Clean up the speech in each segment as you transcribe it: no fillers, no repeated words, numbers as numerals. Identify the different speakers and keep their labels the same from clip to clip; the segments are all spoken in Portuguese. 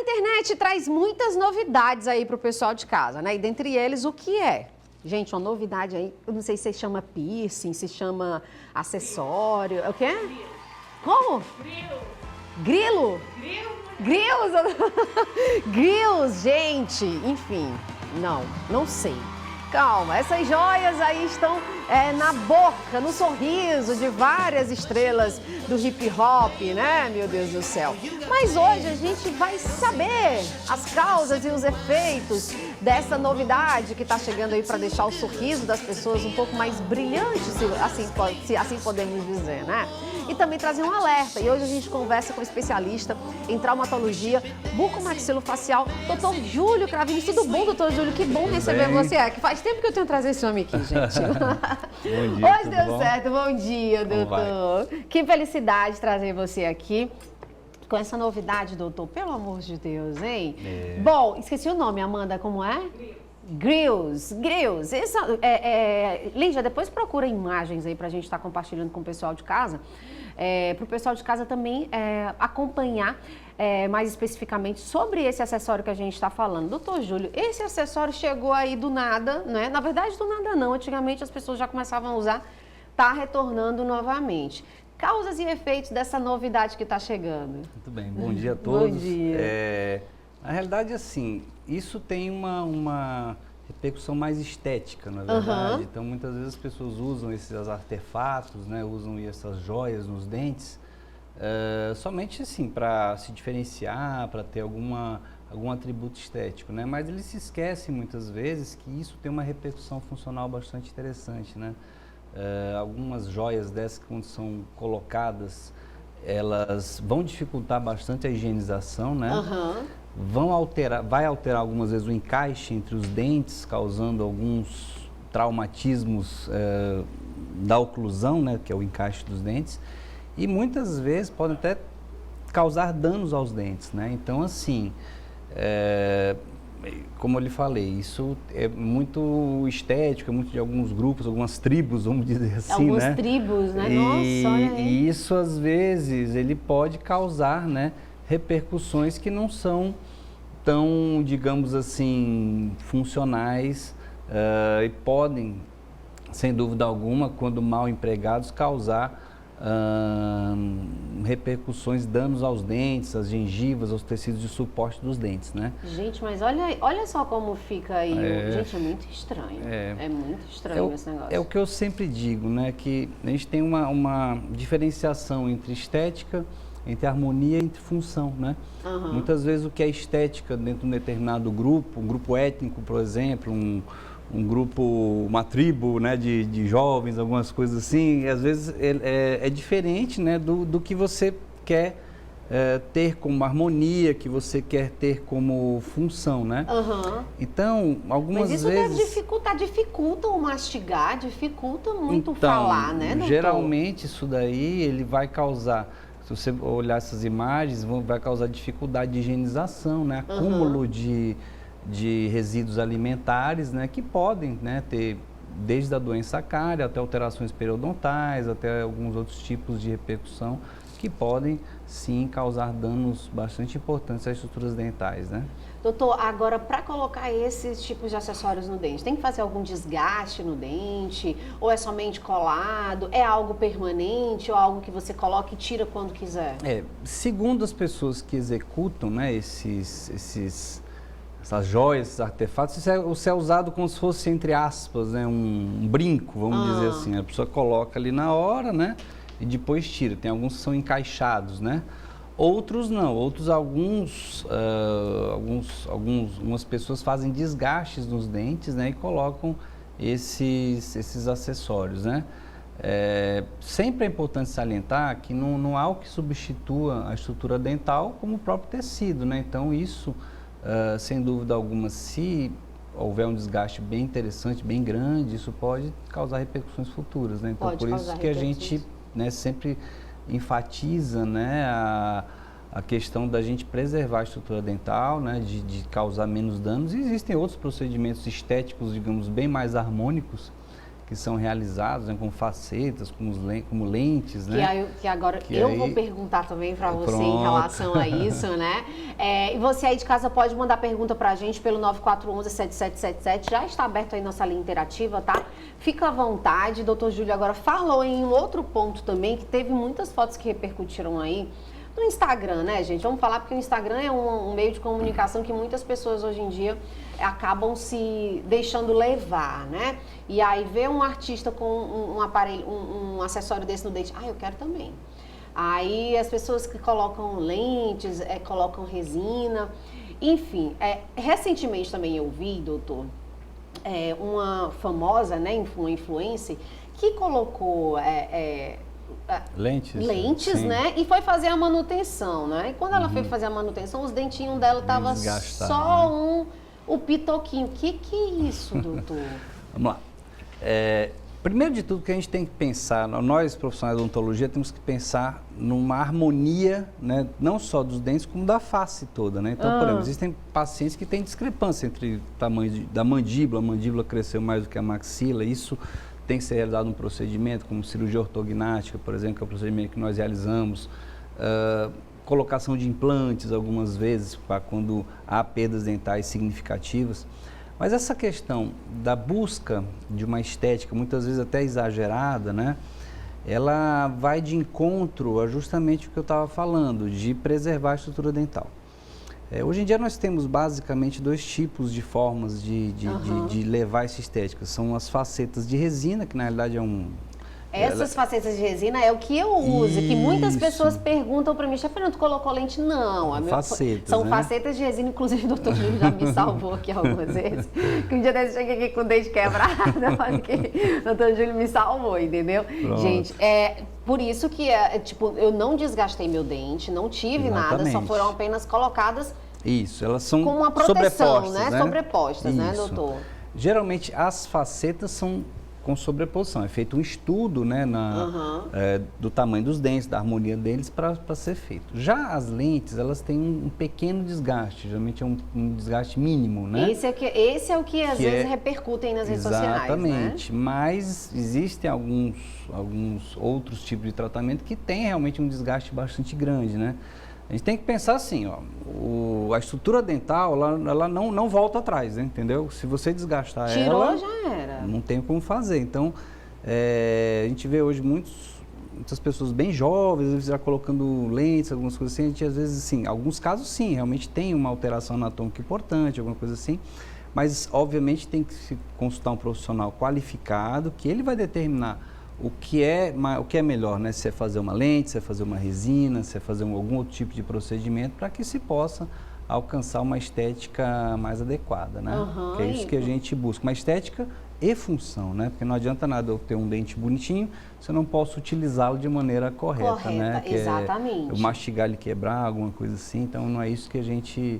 Speaker 1: internet traz muitas novidades aí para o pessoal de casa, né? E dentre eles, o que é? Gente, uma novidade aí, eu não sei se chama piercing, se chama acessório, é o quê? Como? Grilo. Grills? Grills, gente, enfim, não sei. Calma, essas joias aí estão na boca, no sorriso de várias estrelas do hip hop, né? Meu Deus do céu. Mas hoje a gente vai saber as causas e os efeitos dessa novidade que está chegando aí para deixar o sorriso das pessoas um pouco mais brilhante, se assim podemos dizer, né? E também trazer um alerta. E hoje a gente conversa com um especialista em traumatologia bucomaxilofacial, doutor Júlio Cravini. Tudo bom, doutor Júlio? Que bom receber você aqui. Faz tempo que eu tenho trazido esse homem aqui, gente.
Speaker 2: Bom dia,
Speaker 1: hoje deu certo. Bom dia, doutor. Que felicidade trazer você aqui. Com essa novidade, doutor, pelo amor de Deus, hein? Bom, esqueci o nome, Amanda, como é? Grills. Lígia, depois procura imagens aí pra gente estar compartilhando com o pessoal de casa. Para o pessoal de casa também acompanhar mais especificamente sobre esse acessório que a gente está falando. Doutor Júlio, esse acessório chegou aí do nada, né? Na verdade, do nada não. Antigamente as pessoas já começavam a usar, tá retornando novamente. Causas e efeitos dessa novidade que está chegando.
Speaker 2: Muito bem, bom dia a todos.
Speaker 1: Bom dia.
Speaker 2: Na realidade, assim, isso tem uma repercussão mais estética, na verdade. Então, muitas vezes as pessoas usam esses artefatos, né? Usam essas joias nos dentes, somente assim, para se diferenciar, para ter algum atributo estético, né? Mas eles se esquecem muitas vezes que isso tem uma repercussão funcional bastante interessante, né? Algumas joias dessas, quando são colocadas, elas vão dificultar bastante a higienização, né? Vai alterar algumas vezes o encaixe entre os dentes, causando alguns traumatismos da oclusão, né? Que é o encaixe dos dentes, e muitas vezes podem até causar danos aos dentes, né? Então, assim, como eu lhe falei, isso é muito estético, é muito de alguns grupos, algumas tribos, vamos dizer assim,
Speaker 1: Algumas tribos, né? Nossa, olha aí.
Speaker 2: E isso, às vezes, ele pode causar, né, repercussões que não são tão, digamos assim, funcionais e podem, sem dúvida alguma, quando mal empregados, causar repercussões, danos aos dentes, às gengivas, aos tecidos de suporte dos dentes, né?
Speaker 1: Gente, mas olha só como fica aí. Gente, é muito estranho. É muito estranho esse negócio.
Speaker 2: É o que eu sempre digo, né? Que a gente tem uma diferenciação entre estética, entre harmonia e entre função, né? Muitas vezes o que é estética dentro de um determinado grupo, um grupo étnico, por exemplo, um grupo, uma tribo, né, de jovens, algumas coisas assim, às vezes é diferente, né, do que você quer ter como harmonia, que você quer ter como função, né? Então, algumas vezes...
Speaker 1: Mas isso deve dificulta o mastigar, dificulta muito falar, né, doutor?
Speaker 2: Geralmente isso daí, ele vai causar, se você olhar essas imagens, vai causar dificuldade de higienização, né, acúmulo de resíduos alimentares, né, que podem, né, ter desde a doença cárie até alterações periodontais, até alguns outros tipos de repercussão que podem, sim, causar danos bastante importantes às estruturas dentais, né?
Speaker 1: Doutor, agora, para colocar esses tipos de acessórios no dente, tem que fazer algum desgaste no dente? Ou é somente colado? É algo permanente ou algo que você coloca e tira quando quiser?
Speaker 2: Segundo as pessoas que executam, né, essas joias, esses artefatos, isso é usado como se fosse, entre aspas, né, um brinco, vamos dizer assim. A pessoa coloca ali na hora, né, e depois tira. Tem alguns que são encaixados, né? Outros não. Algumas pessoas fazem desgastes nos dentes, né, e colocam esses acessórios, né? Sempre é importante salientar que não há o que substitua a estrutura dental como o próprio tecido, né? Então isso... sem dúvida alguma, se houver um desgaste bem interessante, bem grande, isso pode causar repercussões futuras, né? Então, por isso que a gente, né, sempre enfatiza, né, a questão da gente preservar a estrutura dental, né, de causar menos danos. E existem outros procedimentos estéticos, digamos, bem mais harmônicos, que são realizados, né, com facetas, como lentes, né?
Speaker 1: Que agora eu vou perguntar também para você em relação a isso, né? E você aí de casa pode mandar pergunta para a gente pelo 9411-7777, já está aberto aí nossa linha interativa, tá? Fica à vontade, doutor Júlio agora falou em um outro ponto também, que teve muitas fotos que repercutiram aí, no Instagram, né, gente? Vamos falar porque o Instagram é um meio de comunicação que muitas pessoas hoje em dia acabam se deixando levar, né? E aí vê um artista com um aparelho, um acessório desse no dente, eu quero também. Aí as pessoas que colocam lentes, colocam resina, enfim. Recentemente também eu vi, doutor, uma famosa, né, uma influencer, que colocou... lentes, né? E foi fazer a manutenção, né? E quando ela foi fazer a manutenção, os dentinhos dela estavam só, né? O pitoquinho. Que é isso, doutor?
Speaker 2: Vamos lá. Primeiro de tudo, que a gente tem que pensar, nós profissionais de odontologia temos que pensar numa harmonia, né? Não só dos dentes, como da face toda, né? Então, por exemplo, existem pacientes que têm discrepância entre o tamanho da mandíbula, a mandíbula cresceu mais do que a maxila, isso tem que ser realizado um procedimento como cirurgia ortognática, por exemplo, que é o procedimento que nós realizamos, colocação de implantes algumas vezes, para quando há perdas dentais significativas. Mas essa questão da busca de uma estética, muitas vezes até exagerada, né? Ela vai de encontro a justamente o que eu estava falando, de preservar a estrutura dental. Hoje em dia nós temos basicamente dois tipos de formas de levar essa estética. São as facetas de resina, que na realidade
Speaker 1: Essas facetas de resina é o que eu uso, que muitas pessoas perguntam para mim, Fernando, tu colocou lente? Não, são facetas de resina, inclusive o doutor Júlio já me salvou aqui algumas vezes, que um dia desse eu cheguei aqui com o dente quebrado, o doutor Júlio me salvou, entendeu? Pronto. Gente, por isso que, eu não desgastei meu dente, não tive nada, só foram apenas colocadas
Speaker 2: elas são
Speaker 1: com uma proteção,
Speaker 2: sobrepostas,
Speaker 1: né? Sobrepostas, né, doutor?
Speaker 2: Geralmente as facetas são com sobreposição, é feito um estudo, né, do tamanho dos dentes, da harmonia deles para ser feito. Já as lentes, elas têm um pequeno desgaste, geralmente é um desgaste mínimo, né?
Speaker 1: Esse é o que às vezes repercutem nas redes sociais, né?
Speaker 2: Exatamente, mas existem alguns outros tipos de tratamento que têm realmente um desgaste bastante grande, né? A gente tem que pensar assim, a estrutura dental, ela não volta atrás, né? Entendeu? Se você desgastar ela...
Speaker 1: já era.
Speaker 2: Não tem como fazer. Então, a gente vê hoje muitas pessoas bem jovens, às vezes já colocando lentes, algumas coisas assim. A gente, às vezes, assim, alguns casos, sim, realmente tem uma alteração anatômica importante, alguma coisa assim. Mas, obviamente, tem que se consultar um profissional qualificado, que ele vai determinar o que é melhor, né? Se é fazer uma lente, se é fazer uma resina, se é fazer algum outro tipo de procedimento, para que se possa alcançar uma estética mais adequada, né? Que é isso que a gente busca, uma estética e função, né? Porque não adianta nada eu ter um dente bonitinho se eu não posso utilizá-lo de maneira correta, né?
Speaker 1: Exatamente.
Speaker 2: Eu mastigar ele, quebrar, alguma coisa assim, então não é isso que a gente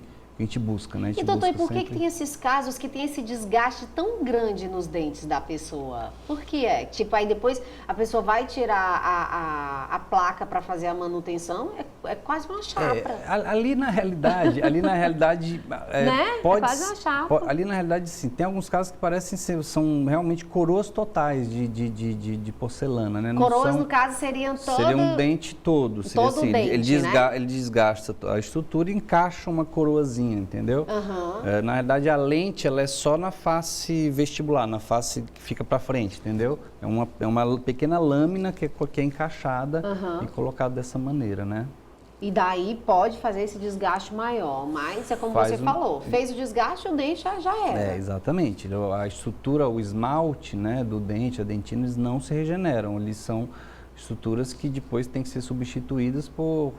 Speaker 2: busca, né?
Speaker 1: E doutor, e por que tem esses casos que tem esse desgaste tão grande nos dentes da pessoa? Por que é? Tipo, aí depois a pessoa vai tirar a placa para fazer a manutenção, é quase uma chapa.
Speaker 2: Ali na realidade,
Speaker 1: né?
Speaker 2: pode...
Speaker 1: É quase uma chapa.
Speaker 2: Ali na realidade, sim, tem alguns casos que parecem são realmente coroas totais de porcelana, né?
Speaker 1: Coroas, no caso, seriam
Speaker 2: um dente todo.
Speaker 1: Todo
Speaker 2: assim,
Speaker 1: dente,
Speaker 2: ele desgasta a estrutura e encaixa uma coroazinha, entendeu? Na verdade, a lente ela é só na face vestibular, na face que fica para frente, entendeu? É uma pequena lâmina que é encaixada e colocada dessa maneira, né?
Speaker 1: E daí pode fazer esse desgaste maior, mas é como você falou, fez o desgaste, o dente já era.
Speaker 2: Exatamente. A estrutura, o esmalte, né, do dente, a dentina, eles não se regeneram, eles são estruturas que depois têm que ser substituídas por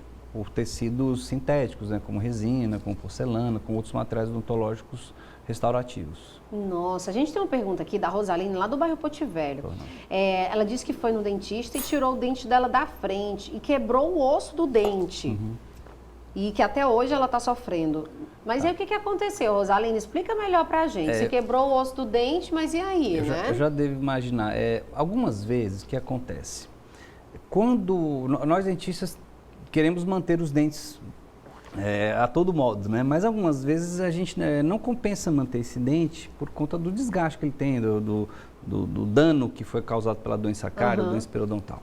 Speaker 2: tecidos sintéticos, né, como resina, como porcelana, com outros materiais odontológicos restaurativos.
Speaker 1: Nossa, a gente tem uma pergunta aqui da Rosaline, lá do bairro Porto Velho. Ela disse que foi no dentista e tirou o dente dela da frente e quebrou o osso do dente. E que até hoje ela está sofrendo. Mas aí o que aconteceu, Rosaline? Explica melhor pra gente. Você quebrou o osso do dente, mas e aí, né?
Speaker 2: Eu já devo imaginar. Algumas vezes o que acontece? Quando nós dentistas queremos manter os dentes a todo modo, né? Mas algumas vezes a gente não compensa manter esse dente por conta do desgaste que ele tem, do do dano que foi causado pela doença cárie ou doença periodontal.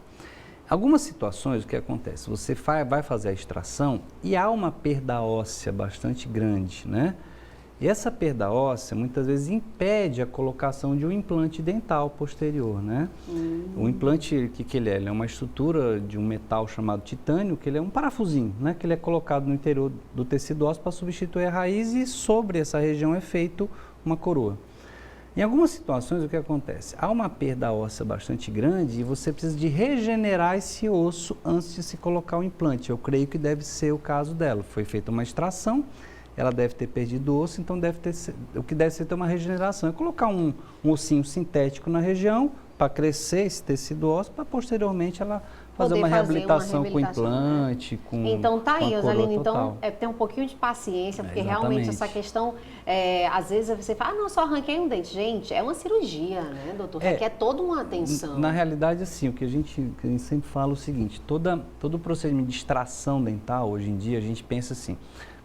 Speaker 2: Algumas situações, o que acontece? Você vai fazer a extração e há uma perda óssea bastante grande, né? E essa perda óssea, muitas vezes, impede a colocação de um implante dental posterior, né? O implante, o que ele é? Ele é uma estrutura de um metal chamado titânio, que ele é um parafusinho, né? Que ele é colocado no interior do tecido ósseo para substituir a raiz e sobre essa região é feito uma coroa. Em algumas situações, o que acontece? Há uma perda óssea bastante grande e você precisa de regenerar esse osso antes de se colocar o implante. Eu creio que deve ser o caso dela. Foi feita uma extração, ela deve ter perdido o osso, então o que deve ser ter uma regeneração. É colocar um ossinho sintético na região para crescer esse tecido ósseo, para posteriormente ela fazer uma reabilitação com implante, né?
Speaker 1: Então tá aí, Rosalina,
Speaker 2: então
Speaker 1: tem um pouquinho de paciência, porque
Speaker 2: exatamente.
Speaker 1: Realmente essa questão, às vezes você fala, não, só arranquei um dente. Gente, é uma cirurgia, né, doutor? Requer toda uma atenção.
Speaker 2: Na realidade, assim, o que a gente sempre fala é o seguinte, todo o procedimento de extração dental, hoje em dia, a gente pensa assim,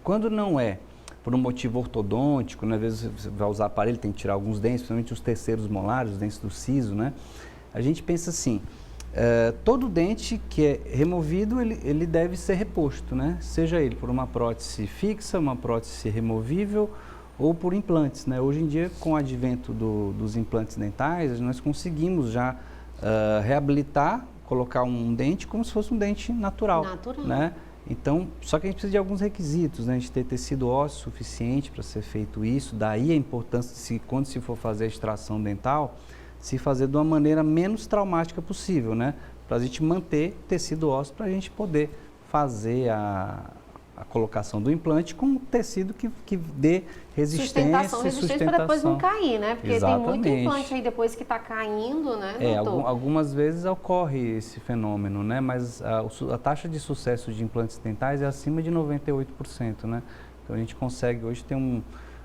Speaker 2: quando não é por um motivo ortodôntico, né, às vezes você vai usar aparelho, tem que tirar alguns dentes, principalmente os terceiros molares, os dentes do siso, né? A gente pensa assim, todo dente que é removido, ele deve ser reposto, né? Seja ele por uma prótese fixa, uma prótese removível ou por implantes, né? Hoje em dia, com o advento dos implantes dentais, nós conseguimos já reabilitar, colocar um dente como se fosse um dente natural. Né? Então, só que a gente precisa de alguns requisitos, né? A gente ter tecido ósseo suficiente para ser feito isso, daí a importância, quando se for fazer a extração dental, se fazer de uma maneira menos traumática possível, né? Para a gente manter tecido ósseo, para a gente poder fazer a colocação do implante com um tecido que dê resistência e sustentação.
Speaker 1: Para depois não cair, né? Porque
Speaker 2: Exatamente.
Speaker 1: Tem muito implante aí depois que está caindo, né, doutor?
Speaker 2: Algumas vezes ocorre esse fenômeno, né? Mas a taxa de sucesso de implantes dentais é acima de 98%, né? Então a gente consegue hoje ter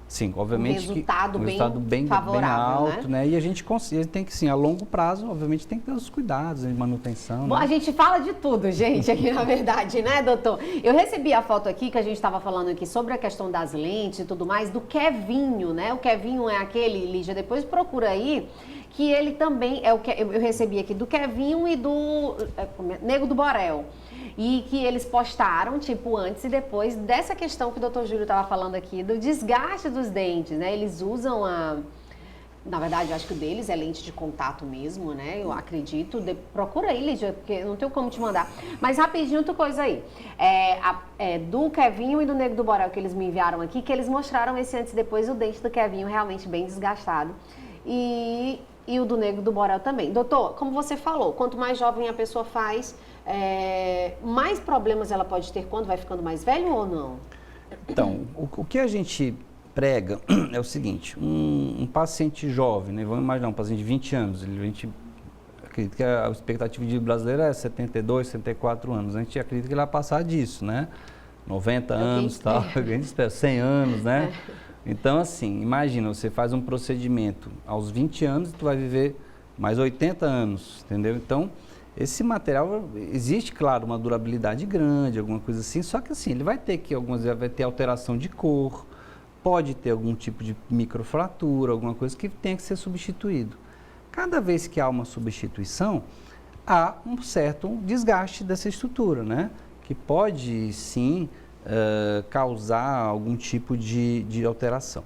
Speaker 2: sim, obviamente
Speaker 1: um resultado bem
Speaker 2: alto,
Speaker 1: né?
Speaker 2: E a gente tem que, sim, a longo prazo, obviamente, tem que ter os cuidados de manutenção.
Speaker 1: Bom,
Speaker 2: né?
Speaker 1: A gente fala de tudo, gente, aqui na verdade, né, doutor? Eu recebi a foto aqui que a gente estava falando aqui sobre a questão das lentes e tudo mais, do Kevinho, né? O Kevinho é aquele, Lígia, depois procura aí, que ele também é o que eu recebi aqui do Kevinho e do Nego do Borel. E que eles postaram, tipo, antes e depois dessa questão que o doutor Júlio estava falando aqui, do desgaste dos dentes, né? Eles usam na verdade, eu acho que o deles é lente de contato mesmo, né? Eu acredito. Procura aí, Lídia, porque eu não tenho como te mandar. Mas rapidinho, outra coisa aí. Do Kevinho e do Nego do Borel que eles me enviaram aqui, que eles mostraram esse antes e depois, o dente do Kevinho realmente bem desgastado. E o do Nego do Borel também. Doutor, como você falou, quanto mais jovem a pessoa faz, mais problemas ela pode ter quando vai ficando mais velho ou não?
Speaker 2: Então, o que a gente prega é o seguinte, um paciente jovem, né, vamos imaginar um paciente de 20 anos, a gente acredita que a expectativa de vida brasileira é 72, 74 anos, a gente acredita que ele vai passar disso, né? 90 anos, tal, a gente espera 100 anos, né? Então, assim, imagina, você faz um procedimento aos 20 anos e tu vai viver mais 80 anos, entendeu? Então, esse material, existe, claro, uma durabilidade grande, alguma coisa assim, só que assim, ele vai ter algumas vezes vai ter alteração de cor, pode ter algum tipo de microfratura, alguma coisa que tem que ser substituído. Cada vez que há uma substituição, há um certo desgaste dessa estrutura, né? Que pode, sim, causar algum tipo de alteração.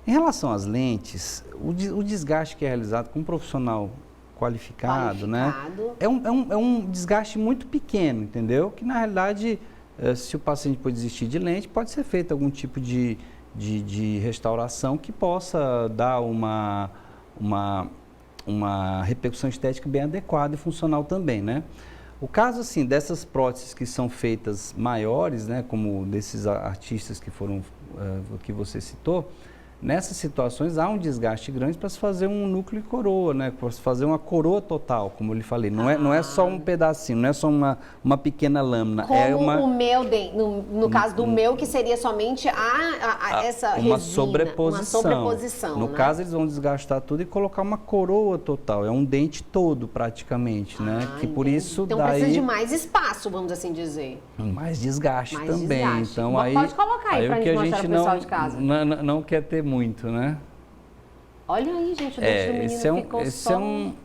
Speaker 2: Em relação às lentes, o desgaste que é realizado com um profissional qualificado, né? É um desgaste muito pequeno, entendeu? Que, na realidade, se o paciente pode desistir de lente, pode ser feito algum tipo de restauração que possa dar uma repercussão estética bem adequada e funcional também, né? O caso, assim, dessas próteses que são feitas maiores, né, como desses artistas que foram, que você citou, nessas situações há um desgaste grande para se fazer um núcleo e coroa, né? Para se fazer uma coroa total, como eu lhe falei. Não é só um pedacinho, não é só uma pequena lâmina.
Speaker 1: Como o meu, no caso do meu, que seria somente essa resina. Uma sobreposição.
Speaker 2: No
Speaker 1: né?
Speaker 2: caso, eles vão desgastar tudo e colocar uma coroa total. É um dente todo, praticamente, né? Que por isso
Speaker 1: então precisa de mais espaço, vamos assim dizer.
Speaker 2: Mais desgaste também.
Speaker 1: Desgaste.
Speaker 2: Então,
Speaker 1: pode colocar aí para a gente mostrar para o pessoal de casa.
Speaker 2: Não quer ter muito, né?
Speaker 1: Olha aí, gente, o dente do menino ficou só...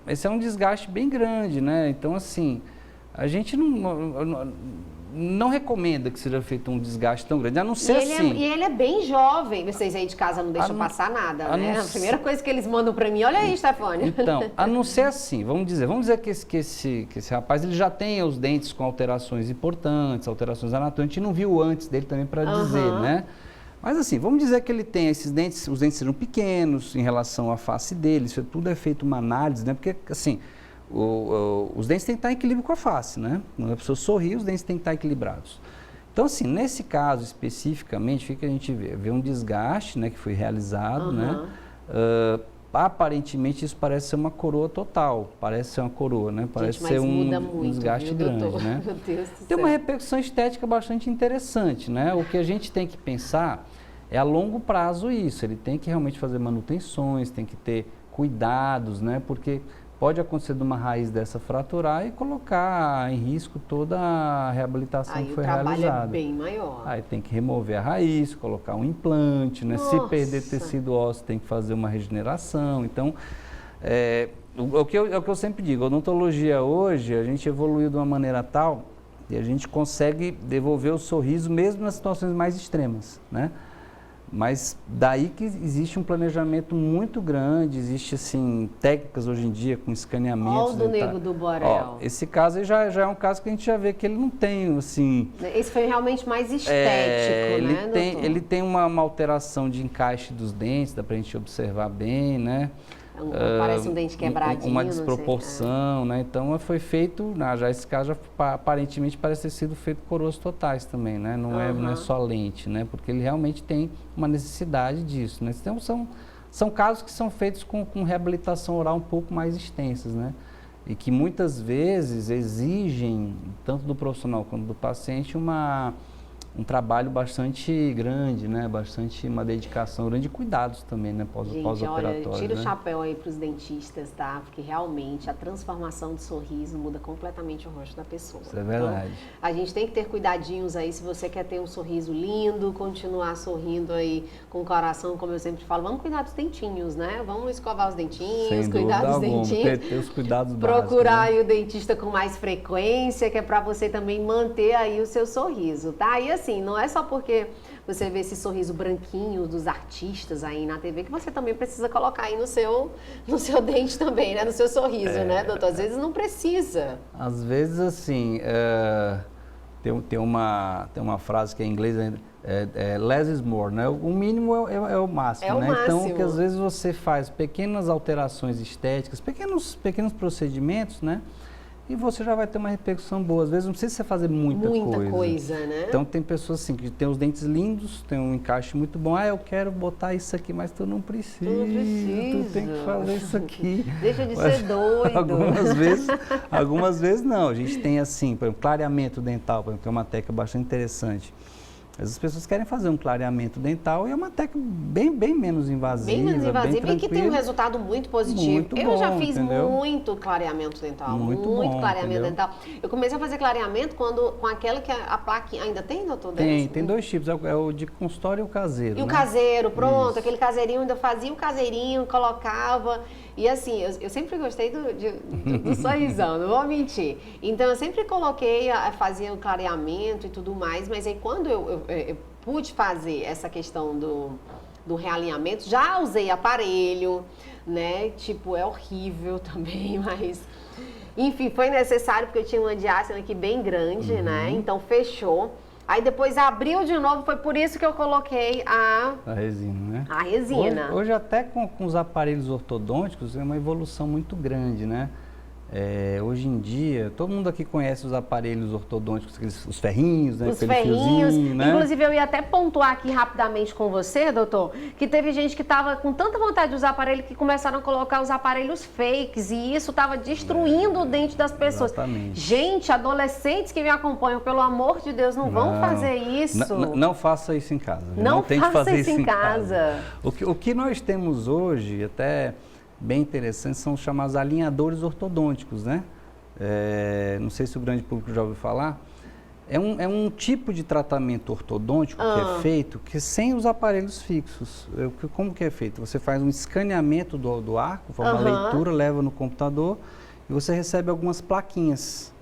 Speaker 2: Esse é um desgaste bem grande, né? Então, assim, a gente não recomenda que seja feito um desgaste tão grande, a não ser assim...
Speaker 1: E ele é bem jovem, vocês aí de casa não deixam passar nada, né? A primeira coisa que eles mandam para mim, olha aí, Stefânia.
Speaker 2: Então, a não ser assim, vamos dizer que esse rapaz ele já tem os dentes com alterações importantes, alterações anatômicas, a gente não viu antes dele também para dizer, né? Mas assim, vamos dizer que ele tem esses dentes, os dentes serão pequenos em relação à face dele, isso tudo é feito uma análise, né? Porque assim... os dentes têm que estar em equilíbrio com a face, né? Quando a pessoa sorri, os dentes têm que estar equilibrados. Então, assim, nesse caso especificamente, o que a gente vê? Vê um desgaste, né, que foi realizado, né? Aparentemente, isso parece ser uma coroa total, parece ser uma coroa, né? Parece ser um desgaste grande, né?
Speaker 1: Meu Deus do céu.
Speaker 2: Tem uma repercussão estética bastante interessante, né? O que a gente tem que pensar é a longo prazo isso, ele tem que realmente fazer manutenções, tem que ter cuidados, né? Porque... pode acontecer de uma raiz dessa fraturar e colocar em risco toda a reabilitação que foi realizada. Aí o trabalho
Speaker 1: é bem maior.
Speaker 2: Aí tem que remover a raiz, colocar um implante, né? Se perder tecido ósseo tem que fazer uma regeneração. Então, o que eu sempre digo, a odontologia hoje, a gente evoluiu de uma maneira tal e a gente consegue devolver o sorriso mesmo nas situações mais extremas, né? Mas daí que existe um planejamento muito grande, existe assim, técnicas hoje em dia com escaneamento.
Speaker 1: Olha o do Nego do Borel.
Speaker 2: Esse caso aí já é um caso que a gente já vê que ele não tem, assim...
Speaker 1: Esse foi realmente mais estético, né, doutor?
Speaker 2: Ele tem uma alteração de encaixe dos dentes, dá pra gente observar bem, né?
Speaker 1: Parece um dente quebradinho,
Speaker 2: uma desproporção, né? Então foi feito, já esse caso aparentemente parece ter sido feito coroas totais também, né? Não é só lente, né? Porque ele realmente tem uma necessidade disso, né? Então são casos que são feitos com reabilitação oral um pouco mais extensas, né? E que muitas vezes exigem, tanto do profissional quanto do paciente, um trabalho bastante grande, né? Uma dedicação grande e cuidados também, né? Pós-operatório.
Speaker 1: Olha, tira o chapéu aí para os dentistas, tá? Porque realmente a transformação de sorriso muda completamente o rosto da pessoa.
Speaker 2: Isso é verdade.
Speaker 1: Então, a gente tem que ter cuidadinhos aí, se você quer ter um sorriso lindo, continuar sorrindo aí com o coração, como eu sempre falo, vamos cuidar dos dentinhos, né? Vamos escovar os dentinhos, cuidar dos dentinhos.
Speaker 2: Ter os cuidados
Speaker 1: procurar
Speaker 2: básicos, né?
Speaker 1: aí o dentista com mais frequência, que é para você também manter aí o seu sorriso, tá? E assim, não é só porque você vê esse sorriso branquinho dos artistas aí na TV que você também precisa colocar aí no seu dente também, né? No seu sorriso, né, doutor? Às vezes não precisa.
Speaker 2: Às vezes, assim, tem uma frase que é em inglês, less is more, né? O mínimo é o máximo,
Speaker 1: é o
Speaker 2: né?
Speaker 1: máximo.
Speaker 2: Então, que às vezes você faz pequenas alterações estéticas, pequenos procedimentos, né? E você já vai ter uma repercussão boa. Às vezes não precisa você fazer muita coisa,
Speaker 1: né?
Speaker 2: Então tem pessoas assim que tem os dentes lindos, tem um encaixe muito bom. Eu quero botar isso aqui, mas tu não precisa. Tu tem que fazer isso aqui.
Speaker 1: Deixa de ser doido.
Speaker 2: Algumas vezes não. A gente tem assim, por exemplo, clareamento dental, por exemplo, que é uma técnica bastante interessante. As pessoas querem fazer um clareamento dental e é uma técnica bem menos invasiva.
Speaker 1: Bem menos invasiva
Speaker 2: bem
Speaker 1: e que tem um resultado muito positivo.
Speaker 2: Muito
Speaker 1: eu
Speaker 2: bom,
Speaker 1: já fiz
Speaker 2: entendeu?
Speaker 1: muito clareamento dental. Muito
Speaker 2: bom,
Speaker 1: clareamento
Speaker 2: entendeu?
Speaker 1: dental. Eu comecei a fazer clareamento com aquela que a plaquinha... Ainda tem, doutor?
Speaker 2: Tem dois tipos. É o de consultório e o caseiro.
Speaker 1: E o
Speaker 2: né?
Speaker 1: caseiro, pronto.
Speaker 2: Isso.
Speaker 1: Aquele caseirinho, ainda fazia o caseirinho, colocava... E assim, eu sempre gostei do sorrisão, não vou mentir. Então, eu sempre fazia o clareamento e tudo mais, mas aí quando eu pude fazer essa questão do realinhamento, já usei aparelho, né? Tipo, é horrível também, mas... Enfim, foi necessário porque eu tinha uma diástase aqui bem grande, né? Então, fechou. Aí depois abriu de novo, foi por isso que eu coloquei a
Speaker 2: resina, né?
Speaker 1: A resina.
Speaker 2: Hoje até com os aparelhos ortodônticos é uma evolução muito grande, né? Hoje em dia, todo mundo aqui conhece os aparelhos ortodônticos, os ferrinhos, né?
Speaker 1: Os ferrinhos.
Speaker 2: Fiozinho, né?
Speaker 1: Inclusive, eu ia até pontuar aqui rapidamente com você, doutor, que teve gente que estava com tanta vontade de usar aparelho que começaram a colocar os aparelhos fakes e isso estava destruindo o dente das pessoas.
Speaker 2: Exatamente.
Speaker 1: Gente, adolescentes que me acompanham, pelo amor de Deus, não vão fazer isso.
Speaker 2: Não faça isso em casa.
Speaker 1: Não
Speaker 2: tente fazer
Speaker 1: isso em casa.
Speaker 2: O que nós temos hoje, até bem interessante, são os chamados alinhadores ortodônticos, né? Não sei se o grande público já ouviu falar. É um tipo de tratamento ortodôntico que é feito que sem os aparelhos fixos. Como que é feito? Você faz um escaneamento do arco, faz uma leitura, leva no computador e você recebe algumas plaquinhas.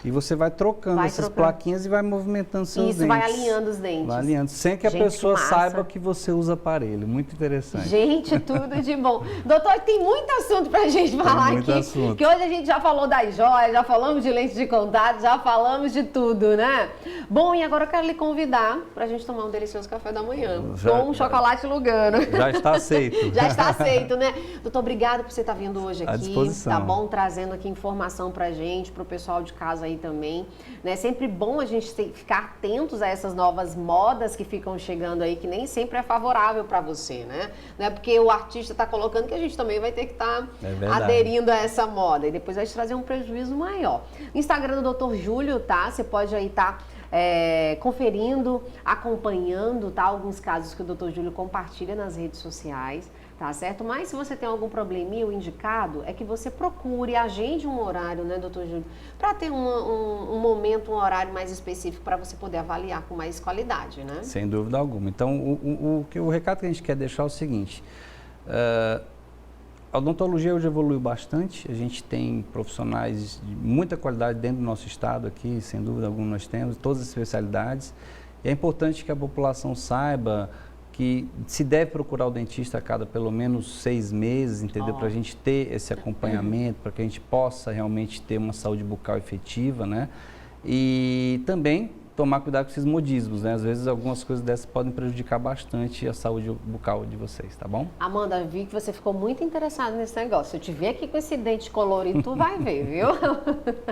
Speaker 2: E você vai trocando essas plaquinhas e vai movimentando seus dentes.
Speaker 1: Isso, vai alinhando os dentes.
Speaker 2: Vai alinhando, sem que a pessoa saiba que você usa aparelho. Muito interessante.
Speaker 1: Gente, tudo de bom. Doutor, tem muito assunto pra gente falar aqui. Assunto. Que hoje a gente já falou das joias, já falamos de lentes de contato, já falamos de tudo, né? Bom, e agora eu quero lhe convidar pra gente tomar um delicioso café da manhã. Com um chocolate Lugano.
Speaker 2: Já está aceito.
Speaker 1: Já está aceito, né? Doutor, obrigado por você estar vindo hoje aqui.
Speaker 2: À disposição.
Speaker 1: Tá bom? Trazendo aqui informação pra gente, pro pessoal de casa aí também, né? Sempre bom a gente ficar atentos a essas novas modas que ficam chegando aí, que nem sempre é favorável para você, né? Não é porque o artista está colocando que a gente também vai ter que estar aderindo a essa moda e depois vai te trazer um prejuízo maior. Instagram do Dr. Júlio, tá? Você pode aí estar conferindo, acompanhando, tá? Alguns casos que o Dr. Júlio compartilha nas redes sociais. Tá certo? Mas se você tem algum probleminha, o indicado é que você procure, agende um horário, né, doutor Júlio, para ter um momento, um horário mais específico para você poder avaliar com mais qualidade, né?
Speaker 2: Sem dúvida alguma. Então, o recado que a gente quer deixar é o seguinte, a odontologia hoje evoluiu bastante, a gente tem profissionais de muita qualidade dentro do nosso estado aqui, sem dúvida alguma nós temos, todas as especialidades, e é importante que a população saiba que se deve procurar o dentista a cada pelo menos 6 meses, entendeu? Para a gente ter esse acompanhamento, para que a gente possa realmente ter uma saúde bucal efetiva, né? E também tomar cuidado com esses modismos, né? Às vezes algumas coisas dessas podem prejudicar bastante a saúde bucal de vocês, tá bom?
Speaker 1: Amanda, vi que você ficou muito interessada nesse negócio. Se eu te ver aqui com esse dente colorido, tu vai ver, viu?